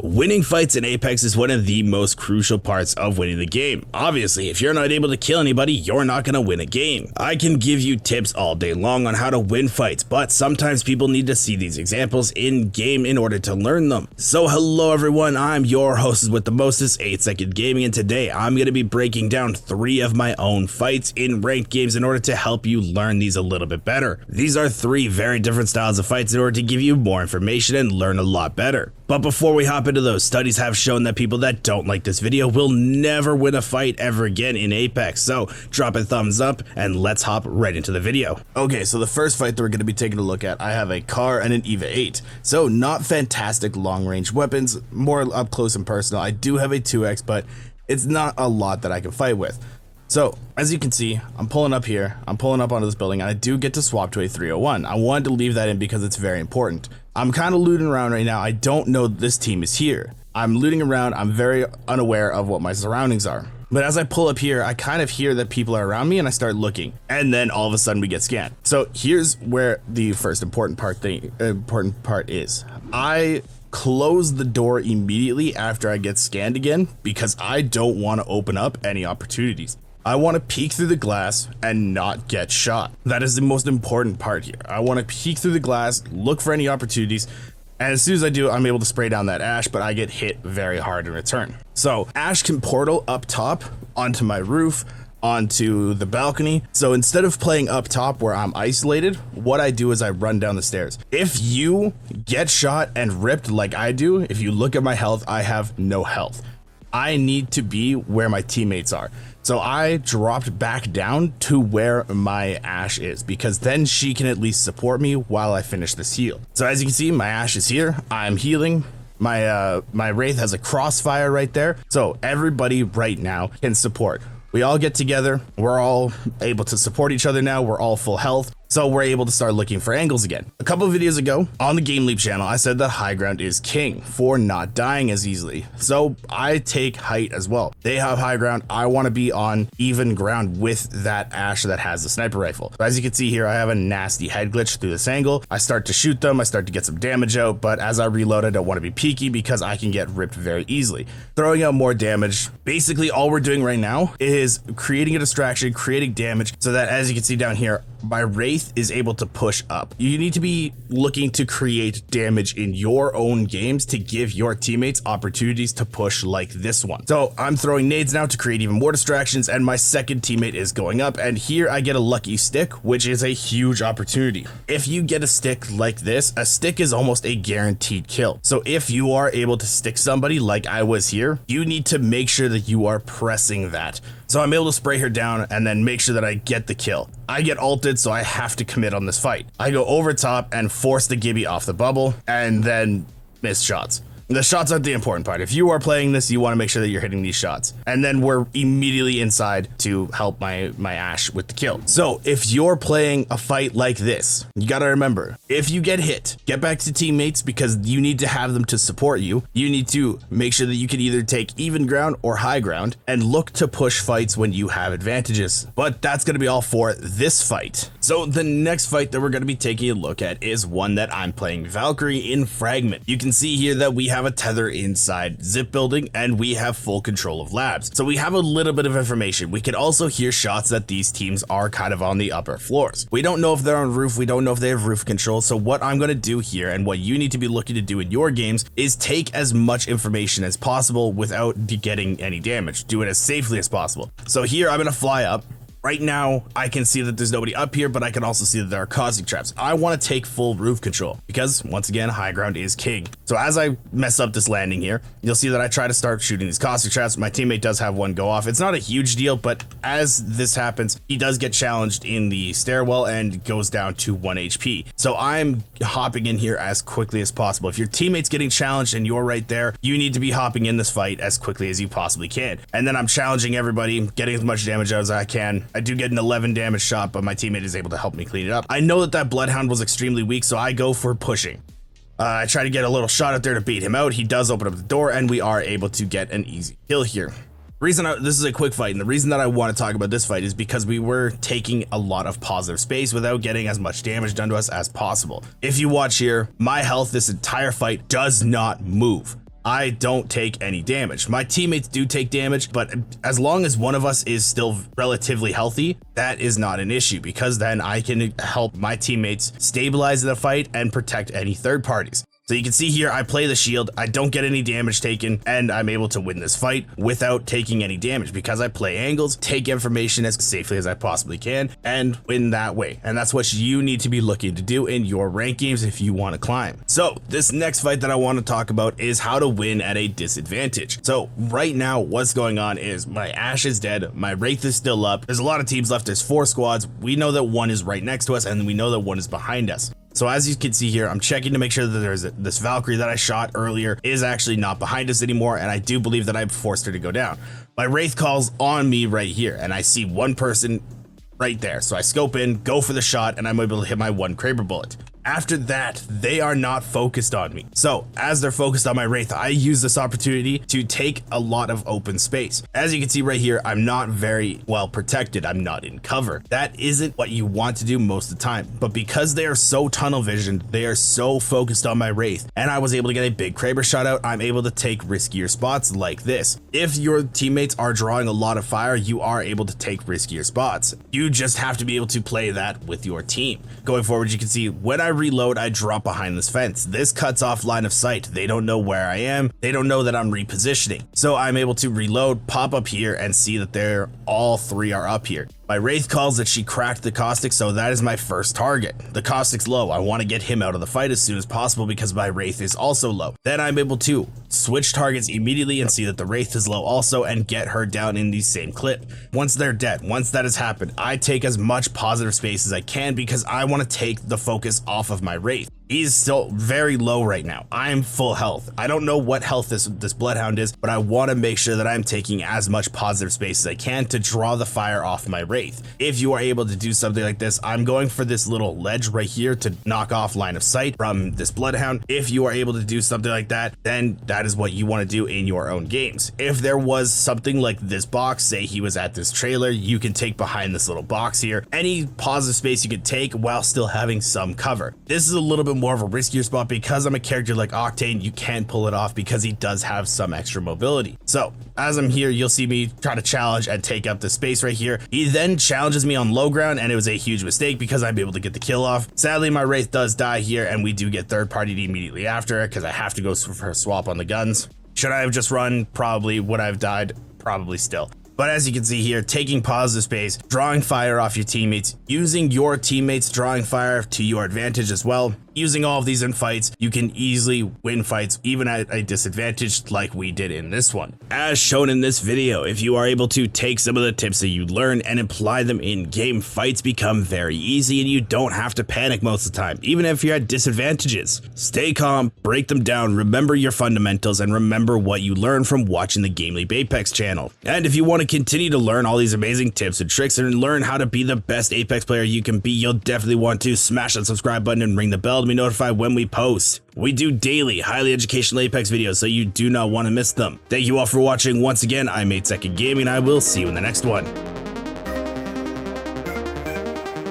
Winning fights in Apex is one of the most crucial parts of winning the game. Obviously, if you're not able to kill anybody, you're not going to win a game. I can give you tips all day long on how to win fights, but sometimes people need to see these examples in game in order to learn them. So hello everyone, I'm your host with the mostest, 8 Second Gaming, and today I'm going to be breaking down 3 of my own fights in ranked games in order to help you learn these a little bit better. These are 3 very different styles of fights in order to give you more information and learn a lot better. But before we hop into those, studies have shown that people that don't like this video will never win a fight ever again in Apex, so drop a thumbs up and let's hop right into the video. Okay, so the first fight that we're going to be taking a look at, I have a car and an EVA 8. So not fantastic long range weapons, more up close and personal. I do have a 2X, but it's not a lot that I can fight with. So, as you can see, I'm pulling up here, I'm pulling up onto this building, and I do get to swap to a 301. I wanted to leave that in because it's very important. I'm kind of looting around right now. I don't know this team is here. I'm looting around, I'm very unaware of what my surroundings are. But as I pull up here, I kind of hear that people are around me and I start looking. And then all of a sudden we get scanned. So here's where the first important part is. I close the door immediately after I get scanned again because I don't want to open up any opportunities. I want to peek through the glass and not get shot. That is the most important part here. I want to peek through the glass, look for any opportunities, and as soon as I do, I'm able to spray down that ash, but I get hit very hard in return. So ash can portal up top onto my roof, onto the balcony. So instead of playing up top where I'm isolated, what I do is I run down the stairs. If you get shot and ripped like I do, if you look at my health, I have no health. I need to be where my teammates are. So I dropped back down to where my Ash is because then she can at least support me while I finish this heal. So as you can see, my Ash is here. I'm healing. My Wraith has a crossfire right there. So everybody right now can support. We all get together. We're all able to support each other now. We're all full health. So we're able to start looking for angles again. A couple of videos ago on the GameLeap channel, I said that high ground is king for not dying as easily. So I take height as well. They have high ground. I want to be on even ground with that Ash that has the sniper rifle. So as you can see here, I have a nasty head glitch through this angle. I start to shoot them. I start to get some damage out, but as I reload, I don't want to be peeky because I can get ripped very easily. Throwing out more damage. Basically, all we're doing right now is creating a distraction, creating damage so that as you can see down here, my Wraith is able to push up. You need to be looking to create damage in your own games to give your teammates opportunities to push like this one. So I'm throwing nades now to create even more distractions, and my second teammate is going up, and here I get a lucky stick, which is a huge opportunity. If you get a stick like this, a stick is almost a guaranteed kill. So if you are able to stick somebody like I was here, you need to make sure that you are pressing that. So I'm able to spray her down and then make sure that I get the kill. I get ulted, so I have to commit on this fight. I go over top and force the Gibby off the bubble and then miss shots. The shots aren't the important part. If you are playing this, you want to make sure that you're hitting these shots. And then we're immediately inside to help my Ash with the kill. So if you're playing a fight like this, you got to remember, if you get hit, get back to teammates because you need to have them to support you. You need to make sure that you can either take even ground or high ground and look to push fights when you have advantages. But that's going to be all for this fight. So the next fight that we're going to be taking a look at is one that I'm playing Valkyrie in Fragment. You can see here that we have a tether inside Zip building and we have full control of labs. So we have a little bit of information. We can also hear shots that these teams are kind of on the upper floors. We don't know if they're on roof. We don't know if they have roof control. So what I'm going to do here and what you need to be looking to do in your games is take as much information as possible without getting any damage. Do it as safely as possible. So here I'm going to fly up. Right now, I can see that there's nobody up here, but I can also see that there are caustic traps. I want to take full roof control because, once again, high ground is king. So as I mess up this landing here, you'll see that I try to start shooting these caustic traps. My teammate does have one go off. It's not a huge deal, but as this happens, he does get challenged in the stairwell and goes down to 1 HP. So I'm hopping in here as quickly as possible. If your teammate's getting challenged and you're right there, you need to be hopping in this fight as quickly as you possibly can. And then I'm challenging everybody, getting as much damage out as I can. I do get an 11 damage shot, but my teammate is able to help me clean it up. I know that Bloodhound was extremely weak, so I go for pushing. I try to get a little shot out there to beat him out. He does open up the door, and we are able to get an easy kill here. This is a quick fight, and the reason that I want to talk about this fight is because we were taking a lot of positive space without getting as much damage done to us as possible. If you watch here, my health this entire fight does not move. I don't take any damage. My teammates do take damage, but as long as one of us is still relatively healthy, that is not an issue, because then I can help my teammates stabilize the fight and protect any third parties. So you can see here, I play the shield, I don't get any damage taken, and I'm able to win this fight without taking any damage because I play angles, take information as safely as I possibly can, and win that way. And that's what you need to be looking to do in your rank games if you want to climb. So this next fight that I want to talk about is how to win at a disadvantage. So right now, what's going on is my Ashe is dead, my Wraith is still up, there's a lot of teams left, there's 4 squads, we know that one is right next to us, and we know that one is behind us. So as you can see here, I'm checking to make sure that there's this Valkyrie that I shot earlier is actually not behind us anymore, and I do believe that I've forced her to go down. My Wraith calls on me right here, and I see one person right there. So I scope in, go for the shot, and I'm able to hit my 1 Kraber bullet. After that, they are not focused on me. So as they're focused on my Wraith, I use this opportunity to take a lot of open space. As you can see right here, I'm not very well protected. I'm not in cover. That isn't what you want to do most of the time. But because they are so tunnel visioned, they are so focused on my Wraith, and I was able to get a big Kraber shot out, I'm able to take riskier spots like this. If your teammates are drawing a lot of fire, you are able to take riskier spots. You just have to be able to play that with your team. Going forward, you can see when I reload, I drop behind this fence. This cuts off line of sight. They don't know where I am. They don't know that I'm repositioning. So I'm able to reload, pop up here, and see that they're all 3 are up here. My Wraith calls that she cracked the Caustic, so that is my first target. The Caustic's low. I want to get him out of the fight as soon as possible because my Wraith is also low. Then I'm able to switch targets immediately and see that the Wraith is low also and get her down in the same clip. Once they're dead, once that has happened, I take as much positive space as I can because I want to take the focus off of my Wraith. He's still very low right now. I'm full health. I don't know what health this Bloodhound is, but I want to make sure that I'm taking as much positive space as I can to draw the fire off my Wraith. If you are able to do something like this, I'm going for this little ledge right here to knock off line of sight from this Bloodhound. If you are able to do something like that, then that is what you want to do in your own games. If there was something like this box, say he was at this trailer, you can take behind this little box here. Any positive space you can take while still having some cover. This is a little bit more of a riskier spot because I'm a character like Octane. You can pull it off because he does have some extra mobility. So as I'm here, you'll see me try to challenge and take up the space right here. He then challenges me on low ground, and it was a huge mistake because I'm able to get the kill off. Sadly, my Wraith does die here, and we do get third partied immediately after because I have to go for a swap on the guns. Should I have just run? Probably. Would I have died? Probably still. But as you can see here, taking positive space, drawing fire off your teammates, using your teammates drawing fire to your advantage as well. Using all of these in fights, you can easily win fights even at a disadvantage like we did in this one. As shown in this video, if you are able to take some of the tips that you learn and apply them in game, fights become very easy and you don't have to panic most of the time, even if you're at disadvantages. Stay calm, break them down, remember your fundamentals, and remember what you learned from watching the GameLeap Apex channel. And if you want to continue to learn all these amazing tips and tricks and learn how to be the best Apex player you can be, you'll definitely want to smash that subscribe button and ring the bell to be notified when we post. We do daily, highly educational Apex videos, so you do not want to miss them. Thank you all for watching. Once again, I'm 8 Second Gaming, and I will see you in the next one.